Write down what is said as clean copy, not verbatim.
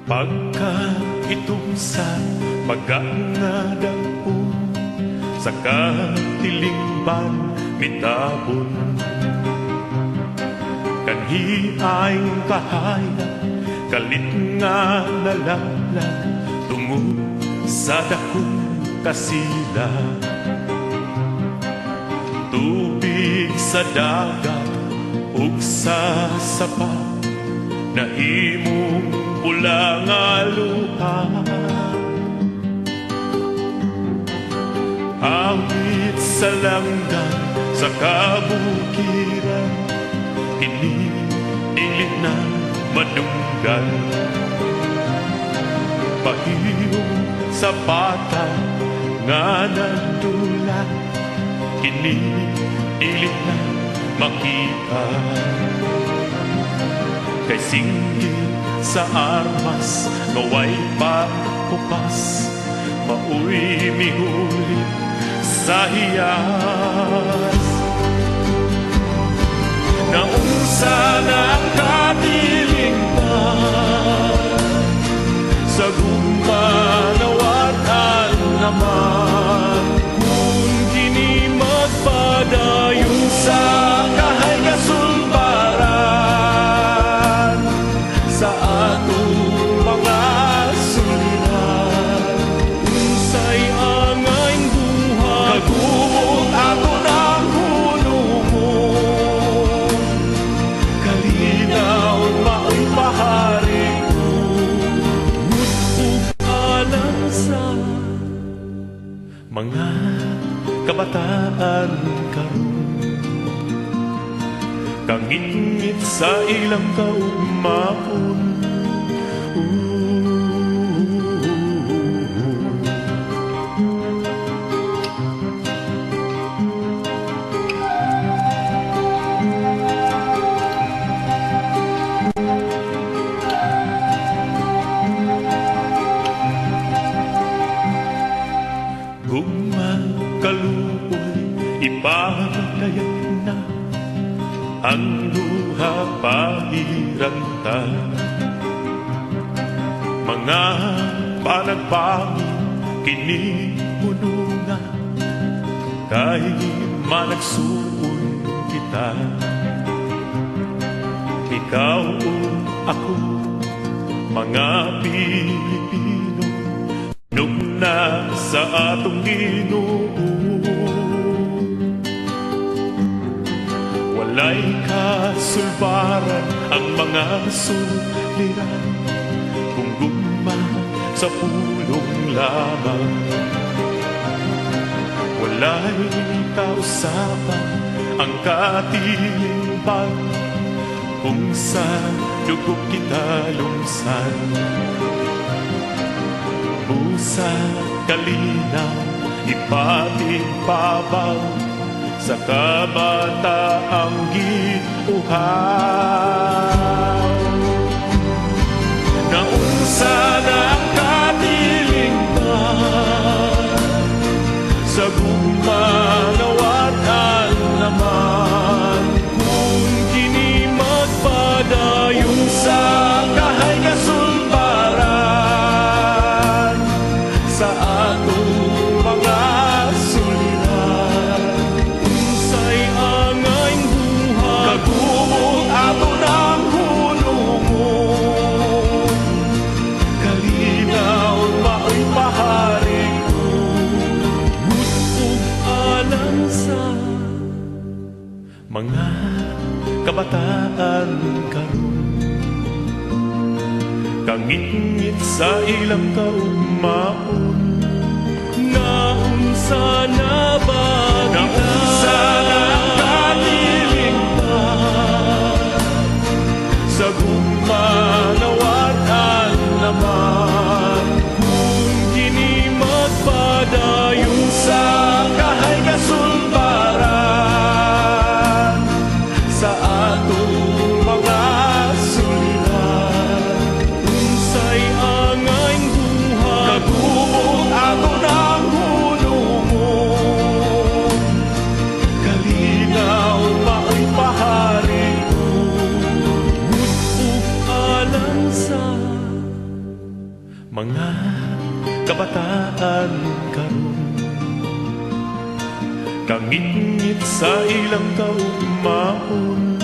Pagka itong sa pag-angadapo sa katilingban mitabon, kanhi ay kahaya kalit nga nalaglag tungo sa dakong kasila. Tubig sa dagat ug sa sapa nahimong pula nga luha. Awit sa langgan sa kabukiran, iniilit na madunggan. Pahiyong sa bata nga nandula, iniilit na makita. Kay singgit sa armas naway pagkupas, mauwi mihulit sa hiyas. Naunsa na katilingban sa gumanawatan naman, kung kini magpadayon sa kahay kasulbaran sa atong mga suliran. Unsay angay buhay kagubong ato ng hulungon, kalinaw maoy pahari ko ug alam sa mga kabataan karon. Kangit-ngit sa ilang kaugmaon, gumakaluoy ipagdayat na ang luha pahiranta. Mga panagpangin kini pununga, kay managsuon kita. Ikaw o ako, mga Pilipino, nung nasa atong Ginoo. Walay kasulbaran ang mga suliran, kung gugma sa pulong lamang. Walay kausapan ang katilingban, kung sa dugo kita lungsan. Busa kalinaw ipating babaw sa kabataang giuhaw. Naunsa na katilingban sa gumanawatan naman, kung kini magpadayon sa kahay kasulbaran sa atong mga suliran. Unsay angay buhay kagubong ato ng hulungon, kalinaw maoy pahari ko ug alam sa mga kabataan karon. Kangit-ngit sa ilang kaugmaon, naunsa na ba naunsa na katilingban sa gumanawatan naman, kung kini magpadayon sa kahay kasulbaran sa atong mga suliran. Unsay angay buhay kagubong ato ng hulungon, kalinaw maoy pahari ko ug alam sa kabataan karon. Kangit-ngit sa ilang kaugmaon,